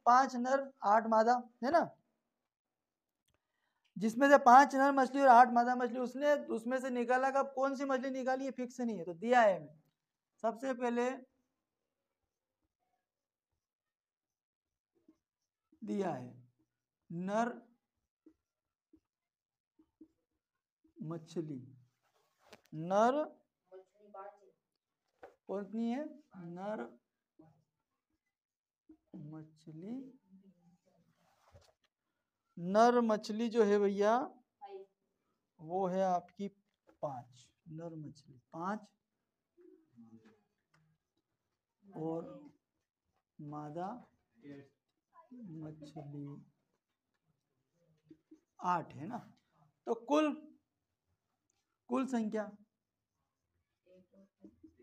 5 नर 8 मादा, है ना, जिसमें से 5 नर मछली और 8 मादा मछली, उसने उसमें से निकाला, कब कौन सी मछली निकाली है फिक्स नहीं है, तो दिया है हमें। सबसे पहले दिया है नर मछली, नर कौन है, नर मछली, नर मछली जो है भैया वो है आपकी 5, नर मछली 5 और मादा मछली 8 है ना। तो कुल संख्या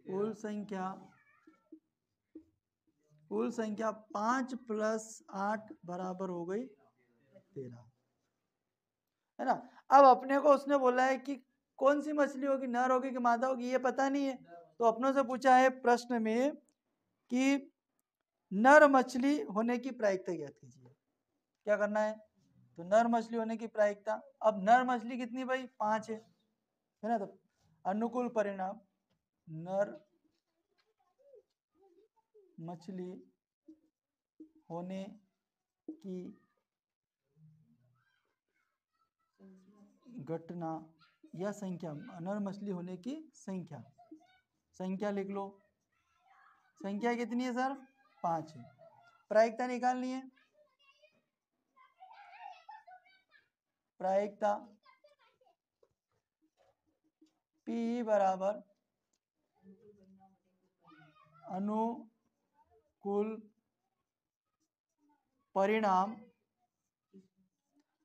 कुल संख्या 5 + 8 बराबर हो गई 13, है ना। अब अपने को उसने बोला है कि कौन सी मछली होगी, नर होगी कि मादा होगी, ये पता नहीं है। तो अपनों से पूछा है प्रश्न में कि नर मछली होने की प्रायिकता ज्ञात कीजिए। क्या करना है, तो नर मछली होने की प्रायिकता, अब नर मछली कितनी भाई 5 है ना। तो अनुकूल परिणाम नर मछली होने की घटना या संख्या, नर मछली होने की संख्या लिख लो। संख्या कितनी है सर, 5 है। प्रायिकता निकालनी है, प्रायिकता P बराबर अनुकूल परिणाम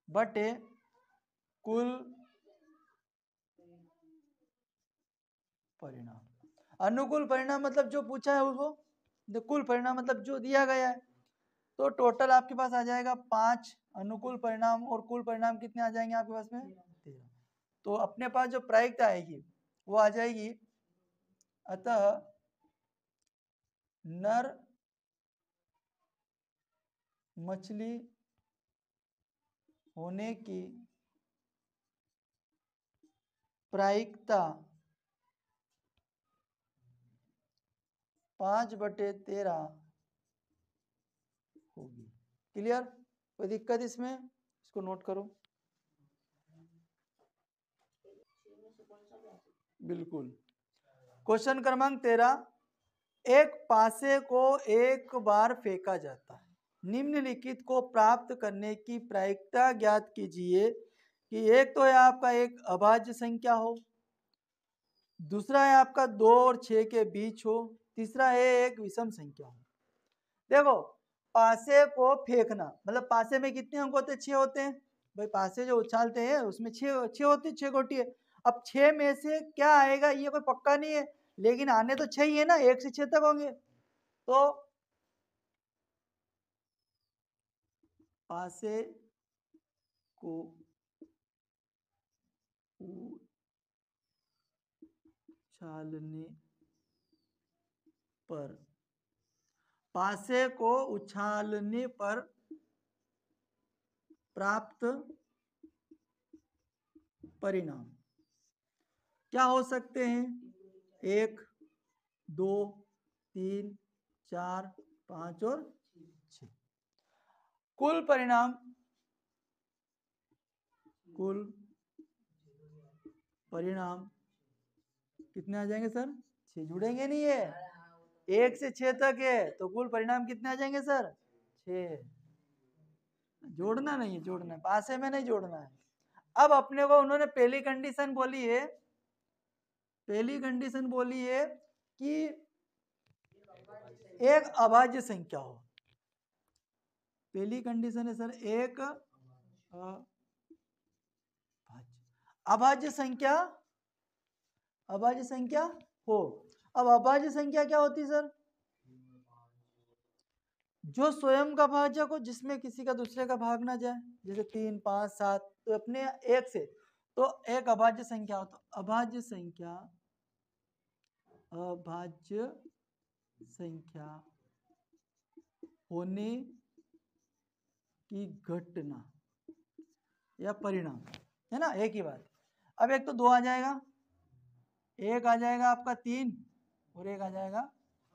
बटे कुल परिणाम। अनुकूल परिणाम मतलब जो पूछा है उसको, कुल परिणाम मतलब जो दिया गया है। तो टोटल आपके पास आ जाएगा 5 अनुकूल परिणाम और कुल परिणाम कितने आ जाएंगे आपके पास में 13। तो अपने पास जो प्रायिकता आएगी वो आ जाएगी, अतः नर मछली होने की प्रायिकता 5/13 होगी। क्लियर, कोई दिक्कत इसमें, इसको नोट करो। बिल्कुल। क्वेश्चन क्रमांक 13, एक पासे को एक बार फेंका जाता है, निम्नलिखित को प्राप्त करने की प्रायिकता ज्ञात कीजिए कि एक तो है आपका एक अभाज्य संख्या हो, दूसरा है आपका 2 और 6 के बीच हो, तीसरा है एक विषम संख्या हो। देखो पासे को फेंकना मतलब पासे में कितने अंक होते हैं, 6 होते हैं भाई। पासे जो उछालते हैं उसमें 6 होती है, 6 गोटी है। अब 6 में से क्या आएगा ये कोई पक्का नहीं है, लेकिन आने तो 6 ही है ना, 1 से 6 तक होंगे। तो पासे को उछालने पर, पासे को उछालने पर प्राप्त परिणाम क्या हो सकते हैं, 1 2 3 4 5 और 6। कुल परिणाम कितने आ जाएंगे सर, 6 जुड़ेंगे नहीं है, 1 से 6 तक है, तो कुल परिणाम कितने आ जाएंगे सर 6। जोड़ना नहीं है, जोड़ना है, पासे में नहीं जोड़ना है। अब अपने को उन्होंने पहली कंडीशन बोली है कि एक अभाज्य संख्या हो। पहली कंडीशन है सर एक अभाज्य संख्या हो। अब अभाज्य संख्या क्या होती है सर, जो स्वयं का भाजक हो, जिसमें किसी का दूसरे का भाग ना जाए, जैसे 3 5 7, तो अपने एक से तो एक अभाज्य संख्या हो। तो अभाज्य संख्या होने की घटना या परिणाम, है ना, एक ही बात। अब एक तो 2 आ जाएगा, एक आ जाएगा आपका 3 और एक आ जाएगा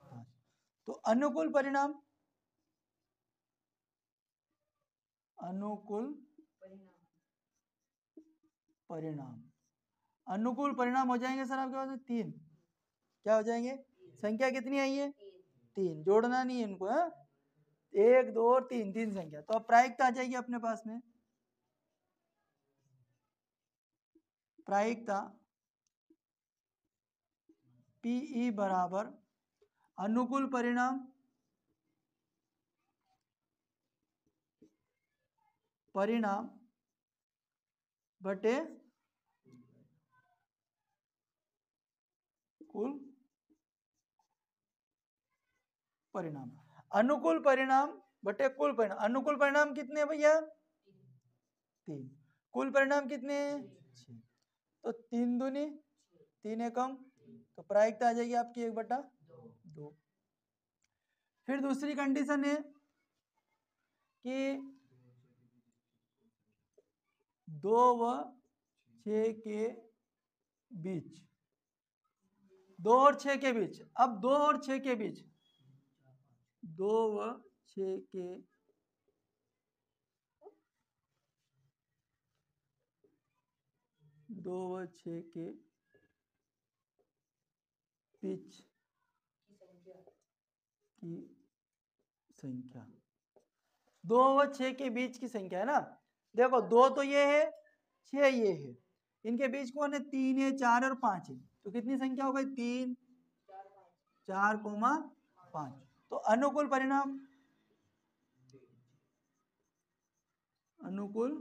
5। तो अनुकूल परिणाम, अनुकूल परिणाम, अनुकूल परिणाम हो जाएंगे सर आपके पास में 3। क्या हो जाएंगे? संख्या कितनी आई है? 3। जोड़ना नहीं है इनको, है 1 2 और 3, 3 संख्या। तो अब प्रायिकता आ जाएगी अपने पास में, प्रायिकता पीई बराबर अनुकूल परिणाम परिणाम बटे कुल परिणाम। अनुकूल परिणाम बटे कुल परिणाम। अनुकूल परिणाम कितने हैं भैया? 3। कुल परिणाम कितने हैं? 6। तो 3 दूनी 3 एकम, तो प्रायिकता आ जाएगी आपकी 1/2। फिर दूसरी कंडीशन है कि 2 व 6 के बीच, 2 और 6 के बीच। अब 2 और 6 के बीच, 2 व 6 के 2 व 6 के बीच की संख्या, 2 व 6 के बीच की संख्या है ना। देखो 2 तो ये है, 6 ये है, इनके बीच कौन है? 3 है, 4 और 5 है। तो कितनी संख्या हो गई? 3 4 5। तो अनुकूल परिणाम, अनुकूल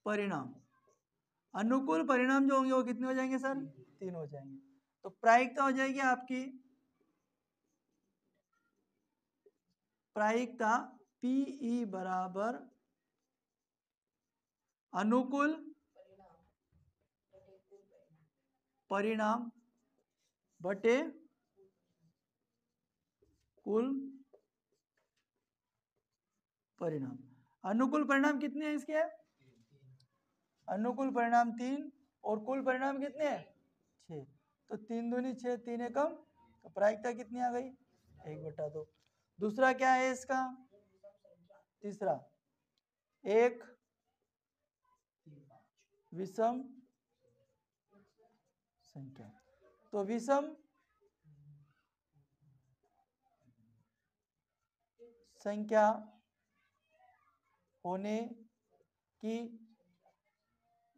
परिणाम, अनुकूल परिणाम जो होंगे वो कितने हो जाएंगे सर? 3 हो जाएंगे। तो प्रायिकता हो जाएगी आपकी, प्रायिकता पीई बराबर अनुकूल परिणाम बटे कुल परिणाम। अनुकूल परिणाम कितने हैं इसके? अनुकूल परिणाम 3 और कुल परिणाम कितने हैं? 6। तो 3 दूनी 6, 3 एकम, तो प्रायिकता कितनी आ गई? 1/2। दूसरा क्या है इसका? तीसरा, एक विषम संख्या। तो विषम संख्या होने की,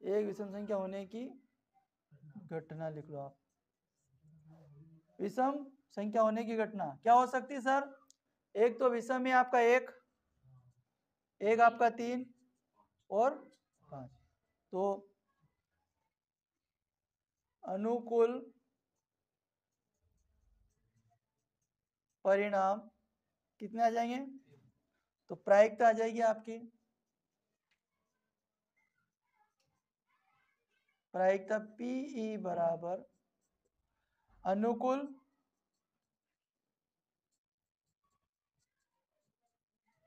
एक विषम संख्या होने की घटना लिख लो आप। विषम संख्या होने की घटना क्या हो सकती है सर? एक तो विषम है आपका एक आपका 3 और 5। तो अनुकूल परिणाम कितने आ जाएंगे? तो प्रायिकता आ जाएगी आपकी, प्रायिकता पीई बराबर अनुकूल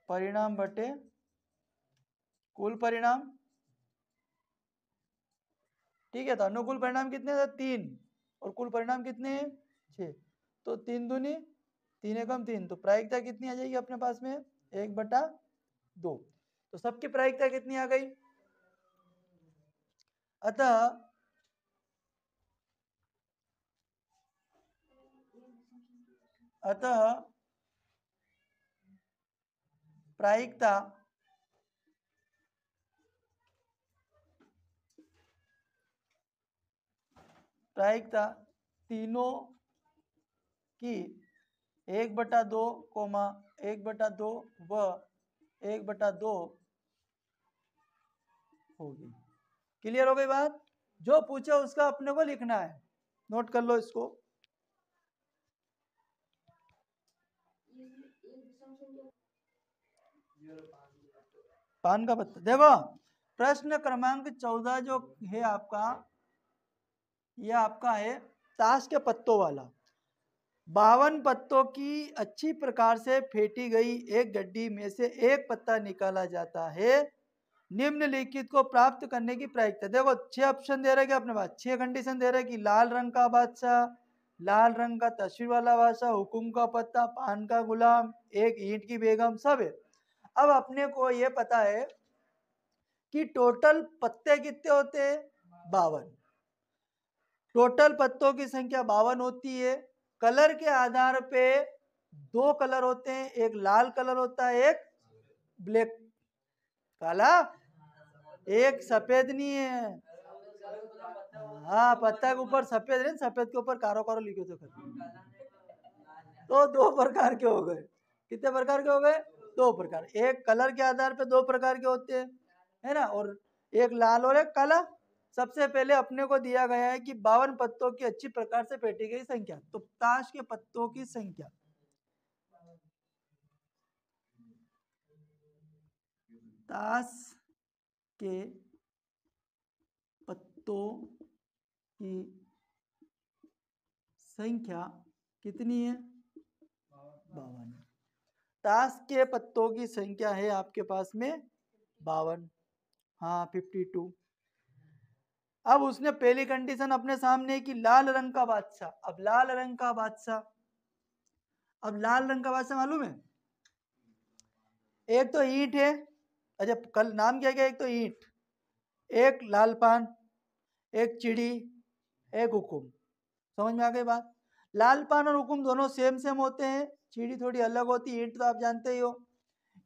परिणाम बटे कुल परिणाम। ठीक है, तो अनुकूल परिणाम कितने थे? 3 और कुल परिणाम कितने हैं? 6। तो 3 दूनी 3 एकम 3, तो प्रायिकता कितनी आ जाएगी अपने पास में? 1/2। तो सबकी प्रायिकता कितनी आ गई? अतः प्रायिकता प्रायिकता तीनों की 1/2, 1/2 व 1/2 होगी। क्लियर हो गई बात? जो पूछे उसका अपने को लिखना है, नोट कर लो इसको। पान का पत्ता देखो, प्रश्न क्रमांक 14 जो है आपका, ये आपका है ताश के पत्तों वाला। 52 पत्तों की अच्छी प्रकार से फेंटी गई एक गड्डी में से एक पत्ता निकाला जाता है। निम्नलिखित को प्राप्त करने की प्रायिकता। देखो 6 ऑप्शन दे रहे हैं अपने पास, 6 कंडीशन दे रहे हैं कि लाल रंग का बादशाह, लाल रंग का तस्वीर वाला बादशाह, हुकुम का पत्ता, पान का गुलाम, एक ईंट की बेगम, सब है। अब अपने को ये पता है कि टोटल पत्ते कितने होते हैं, 52। टोटल पत्तों की संख्या 52 होती है। कलर के आधार पे 2 कलर होते हैं, एक लाल कलर होता है, एक ब्लैक काला, एक सफेद नहीं है। हाँ, पत्ता के ऊपर सफेद है, सफेद के ऊपर कारो कारो लिखे तो 2 प्रकार के हो गए। कितने प्रकार के हो गए, 2 प्रकार। एक कलर के आधार पे 2 प्रकार के होते हैं, है ना, और एक लाल और एक काला। सबसे पहले अपने को दिया गया है कि 52 पत्तों की अच्छी प्रकार से फेंटी गई संख्या। तो ताश के पत्तों की संख्या, ताश के पत्तों की संख्या कितनी है, 52। ताश के पत्तों की संख्या है आपके पास में 52, हाँ 52। अब उसने पहली कंडीशन अपने सामने की लाल रंग का बादशाह। अब लाल रंग का बादशाह, अब लाल रंग का बादशाह मालूम है, एक तो ईंट है। अच्छा, कल नाम क्या क्या, एक तो ईंट, एक लाल पान, एक चिड़ी, एक हुकुम। समझ में आ गई बात। लाल पान और हुकुम दोनों सेम सेम होते हैं, चिड़ी थोड़ी अलग होती है। ईंट तो आप जानते ही हो,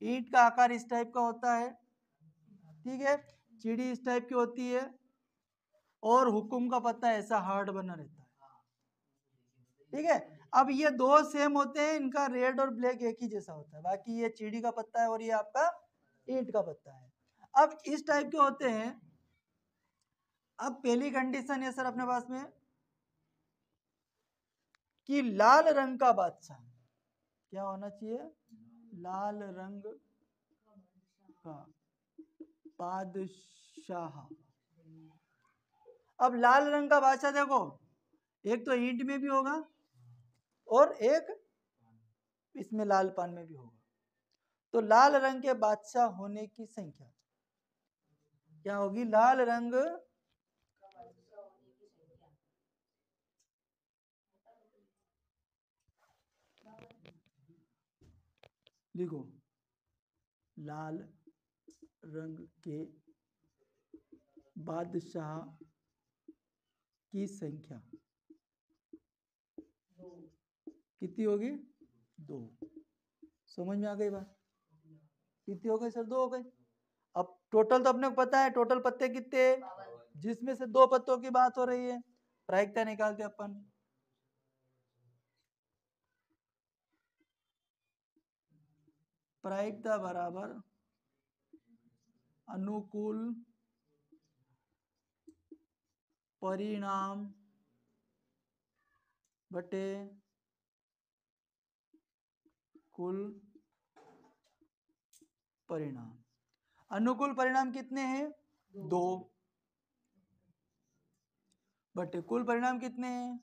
ईंट का आकार इस टाइप का होता है, ठीक है, चिड़ी इस टाइप की होती है, और हुकुम का पत्ता ऐसा हार्ड बना रहता है, ठीक है। अब ये 2 सेम होते हैं, इनका रेड और ब्लैक एक ही जैसा होता है। बाकी ये चिड़ी का पत्ता है और ये आपका ईंट का पत्ता है। अब इस टाइप के होते हैं। अब पहली कंडीशन है सर अपने पास में कि लाल रंग का बादशाह क्या होना चाहिए, लाल रंग का बादशाह। अब लाल रंग का बादशाह देखो, एक तो ईंट में भी होगा और एक इसमें लाल पान में भी होगा। तो लाल रंग के बादशाह होने की संख्या क्या होगी, लाल रंग लिखो, लाल रंग के बादशाह की संख्या कितनी होगी, 2। समझ में आ गई बात, कितनी हो गई सर, 2 हो गई। अब टोटल तो अपने को पता है, टोटल पत्ते कितने, जिसमें से 2 पत्तों की बात हो रही है। प्रायिकता निकालते अपन, प्रायिकता बराबर अनुकूल परिणाम बटे कुल परिणाम। अनुकूल परिणाम कितने हैं, 2, बटे कुल परिणाम कितने हैं,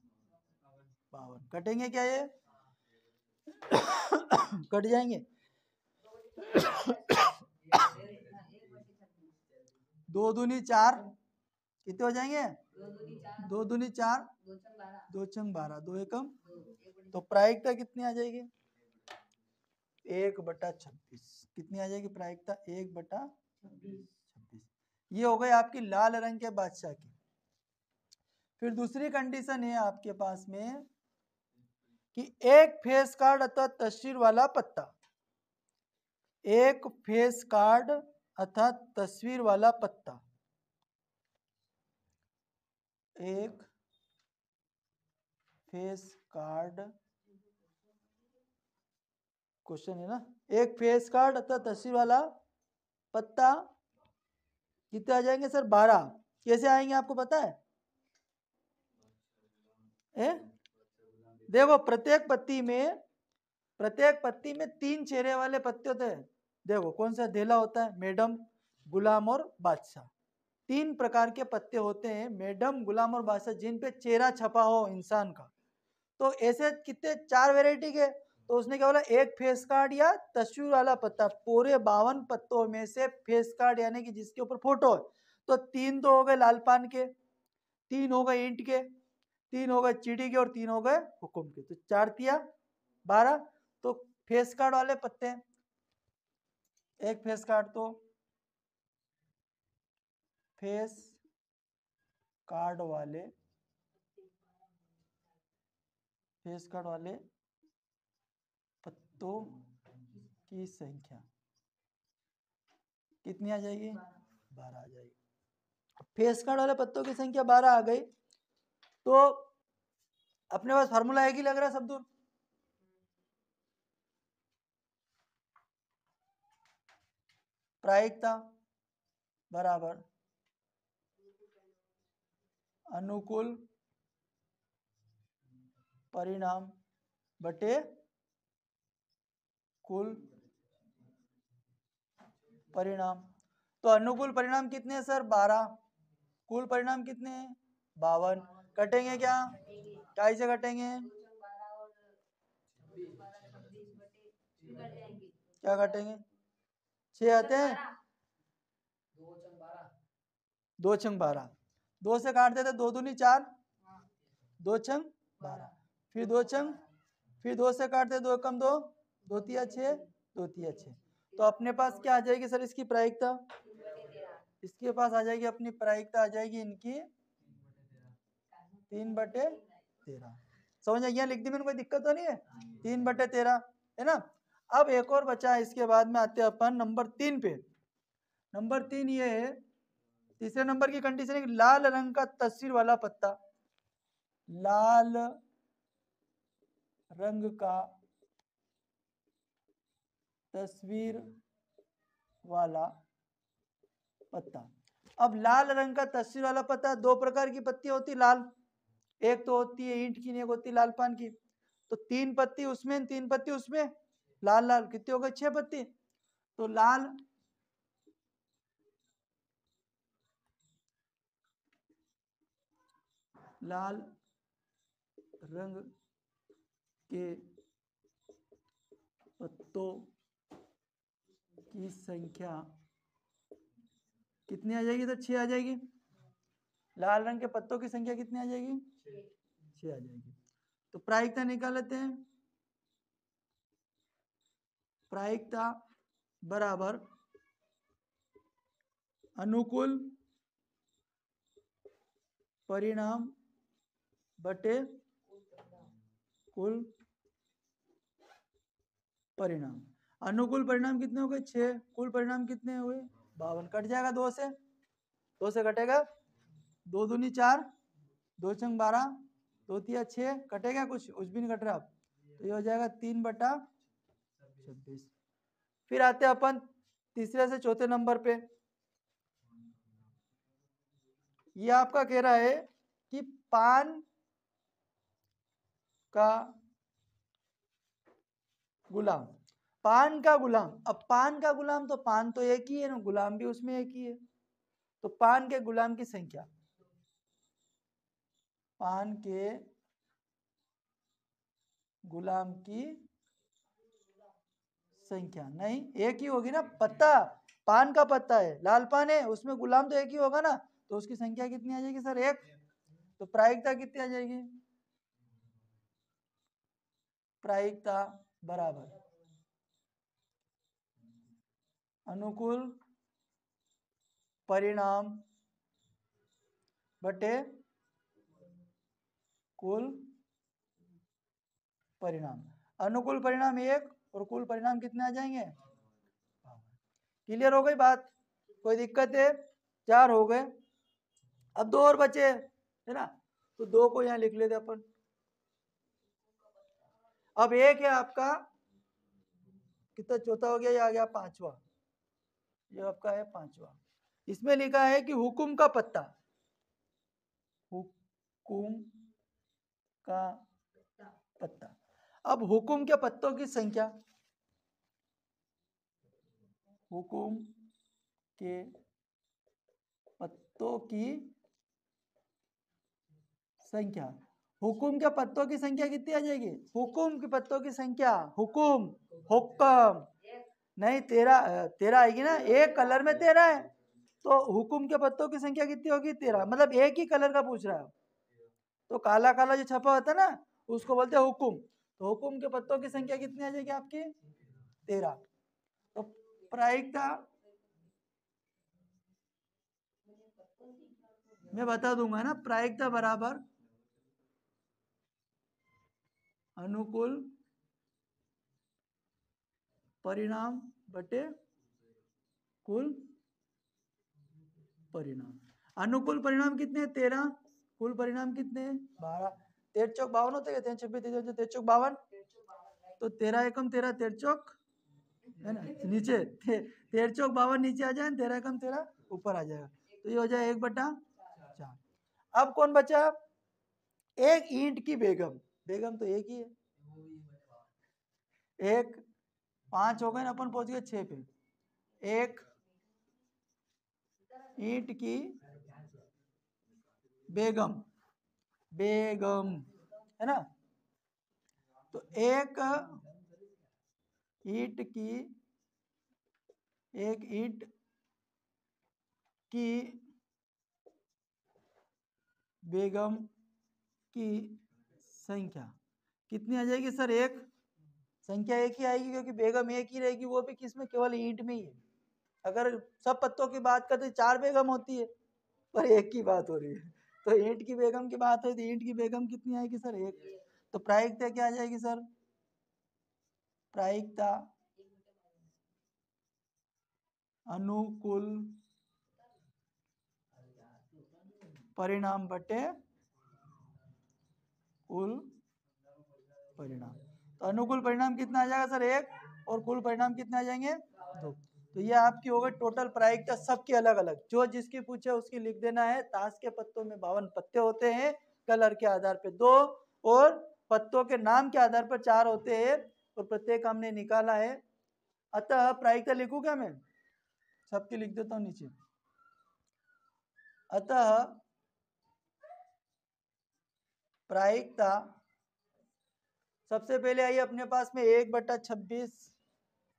52। कटेंगे क्या ये कट जाएंगे। 2 दूनी 4, कितने हो जाएंगे, 2 दूनी 4, 2 छंग 12, 2 एकम, तो प्रायिकता कितनी आ जाएगी, 1/26। कितनी आ जाएगी प्रायिकता, 1/26। ये हो गई आपकी लाल रंग के बादशाह की। फिर दूसरी कंडीशन है आपके पास में कि एक फेस कार्ड अथवा तस्वीर वाला पत्ता, एक फेस कार्ड अथवा तस्वीर वाला पत्ता, एक फेस कार्ड, क्वेश्चन है ना, एक फेस कार्ड अथवा तस्वीर वाला पत्ता कितने आ जाएंगे सर, 12। कैसे आएंगे आपको पता है, देखो प्रत्येक पत्ती में 3 चेहरे वाले पत्ते होते हैं। देखो कौन सा धेला होता है, मैडम, गुलाम और बादशाह। 3 प्रकार के पत्ते होते हैं, मैडम, गुलाम और बादशाह, जिन पे चेहरा छपा हो इंसान का। तो ऐसे कितने 4 वैरायटी के, तो उसने क्या बोला, एक फेस कार्ड या तस्वीर वाला पत्ता, पूरे 52 पत्तों में से फेस कार्ड यानी कि जिसके ऊपर फोटो है, तो 3 तो हो गए लाल पान के, 3 हो गए ईंट के, 3 हो गए चीड़ी के और 3 हो गए हुकुम के, तो 4 तिया 12। तो फेस कार्ड वाले पत्ते हैं, एक फेस कार्ड, तो फेस कार्ड वाले पत्तों की संख्या कितनी आ जाएगी, 12 आ जाएगी। फेस कार्ड वाले पत्तों की संख्या 12 आ गई, तो अपने पास फार्मूला एक ही लग रहा है सब दूर, प्रायिकता बराबर अनुकूल परिणाम बटे कुल परिणाम। तो अनुकूल परिणाम कितने हैं सर, 12, कुल परिणाम कितने हैं, 52। कटेंगे क्या, काय से कटेंगे, क्या कटेंगे, 6 आते हैं, 2 छंग 12, 2 से काट देते, 2 दूनी 4, 2 छंग 12, फिर 2 छंग, फिर 2 से काटते, 2 कम 2, 2 तिया 6, 2 तिया 6। तो अपने पास क्या आ जाएगी सर इसकी प्रायिकता, इसके पास आ जाएगी अपनी प्रायिकता, आ जाएगी इनकी 3/13। समझ आई, लिख दी मैंने, कोई दिक्कत तो नहीं है, 3/13 है ना। अब एक और बचा है, इसके बाद में आते हैं अपन नंबर 3 पे। नंबर 3 ये है, तीसरे नंबर की कंडीशन है, लाल रंग का तस्वीर वाला पत्ता, लाल रंग का तस्वीर वाला पत्ता। अब लाल रंग का तस्वीर वाला पत्ता, 2 प्रकार की पत्ती होती लाल, एक तो होती है ईंट की, एक होती है लाल पान की। तो 3 पत्ती उसमें, 3 पत्ती उसमें, लाल लाल कितने हो गए, 6 पत्ती। तो लाल रंग के पत्तों की संख्या कितनी आ जाएगी, तो 6 आ जाएगी। लाल रंग के पत्तों की संख्या कितनी आ जाएगी, 6 आ जाएगी। तो प्रायिकता निकाल लेते हैं, प्रायिकता बराबर अनुकूल परिणाम बटे कुल परिणाम। अनुकूल परिणाम कितने हो गए, 6, कुल परिणाम कितने हुए, 52। कट जाएगा 2 से, 2 से कटेगा, 2 दूनी 4, 2 छंग 12, 2 तिया 6, कटेगा कुछ भी नहीं कट रहा। तो ये हो जाएगा 3/26। फिर आते हैं अपन तीसरे से चौथे नंबर पे। ये आपका कह रहा है कि पान का गुलाम, पान का गुलाम। अब पान का गुलाम, तो पान तो एक ही है ना, गुलाम भी उसमें एक ही है। तो पान के गुलाम की संख्या, पान के गुलाम की संख्या, नहीं एक ही होगी ना, पत्ता पान का पत्ता है, लाल पान है, उसमें गुलाम तो एक ही होगा ना, तो उसकी संख्या कितनी आ जाएगी सर, 1। तो प्रायिकता कितनी आ जाएगी, प्रायिकता बराबर अनुकूल परिणाम बटे कुल परिणाम। अनुकूल परिणाम 1 और कुल परिणाम कितने आ जाएंगे। क्लियर हो गई बात, कोई दिक्कत है। 4 हो गए, अब 2 और बचे है ना, तो 2 को यहाँ लिख लेते अपन। अब एक है आपका कितना, चौथा हो गया, ये आ गया 5वां, ये आपका है 5वां। इसमें लिखा है कि हुकुम का पत्ता, हुकुम का पत्ता। अब हुकुम के पत्तों की संख्या, हुकुम के पत्तों की संख्या, हुकुम के पत्तों की संख्या कितनी आ जाएगी? हुकुम के पत्तों की संख्या, हुकुम, हुक्म नहीं, 13 13 आएगी ना, एक कलर में 13 है, तो हुकुम के पत्तों की संख्या कितनी होगी? 13, मतलब एक ही कलर का पूछ रहा है। तो काला काला जो छपा होता है ना, उसको बोलते हैं हुकुम। तो हुकुम के पत्तों की संख्या कितनी आ जाएगी आपकी? 13। तो प्रायिकता मैं बता दूंगा ना, प्रायिकता बराबर अनुकूल परिणाम बटे कुल परिणाम। अनुकूल परिणाम कितने? 13। कुल परिणाम कितने? 12। 13 चौक 52 होते हैं, 13 चौक 52, तो 13 एकम 13, 13 चौक है ना, नीचे 13 चौक 52 नीचे आ जाए, 13 एकम 13 ऊपर आ जाएगा, तो ये हो जाए 1/4। अब कौन बचा? एक ईंट की बेगम, बेगम तो एक ही है, एक 5 हो गए ना, अपन पहुंच गए 6 पे। एक ईंट की बेगम, बेगम है ना, तो एक ईंट की, एक ईंट की बेगम की संख्या कितनी आ जाएगी सर? एक। संख्या एक ही आएगी क्योंकि बेगम एक ही रहेगी, वो भी किसमें? केवल ईंट में ही है। अगर सब पत्तों की बात करते 4 बेगम होती है, पर एक की बात हो रही है, तो ईंट की बेगम की बात है, तो ईंट की बेगम कितनी आएगी सर? एक। तो प्रायिकता क्या आ जाएगी सर? प्रायिकता अनुकूल परिणाम बटे कुल परिणाम। तो अनुकूल परिणाम कितना आ जाएगा सर? एक। और कुल परिणाम कितने आ जाएंगे? 2। तो ये आपकी हो गई टोटल प्रायिकता, सबकी अलग अलग, जो जिसकी पूछे उसकी लिख देना है। ताश के पत्तों में 52 पत्ते होते हैं, कलर के आधार पे 2 और पत्तों के नाम के आधार पर 4 होते हैं, और प्रत्येक हमने निकाला है। अतः प्रायिकता लिखूं क्या मैं? सबकी लिख देता हूं नीचे। अतः प्रायिकता सबसे पहले आई अपने पास में 1/26,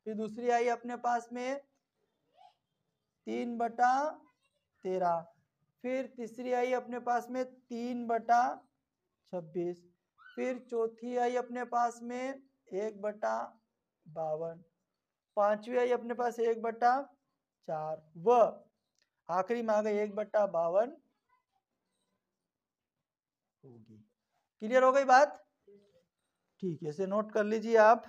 फिर दूसरी आई अपने पास में 3/13, फिर तीसरी आई अपने पास में 3/26, फिर चौथी आई अपने पास में 1/52, पांचवी आई अपने पास 1/4, व आखिरी में आ गई 1/52 होगी। क्लियर हो गई बात? ठीक है, इसे नोट कर लीजिए आप।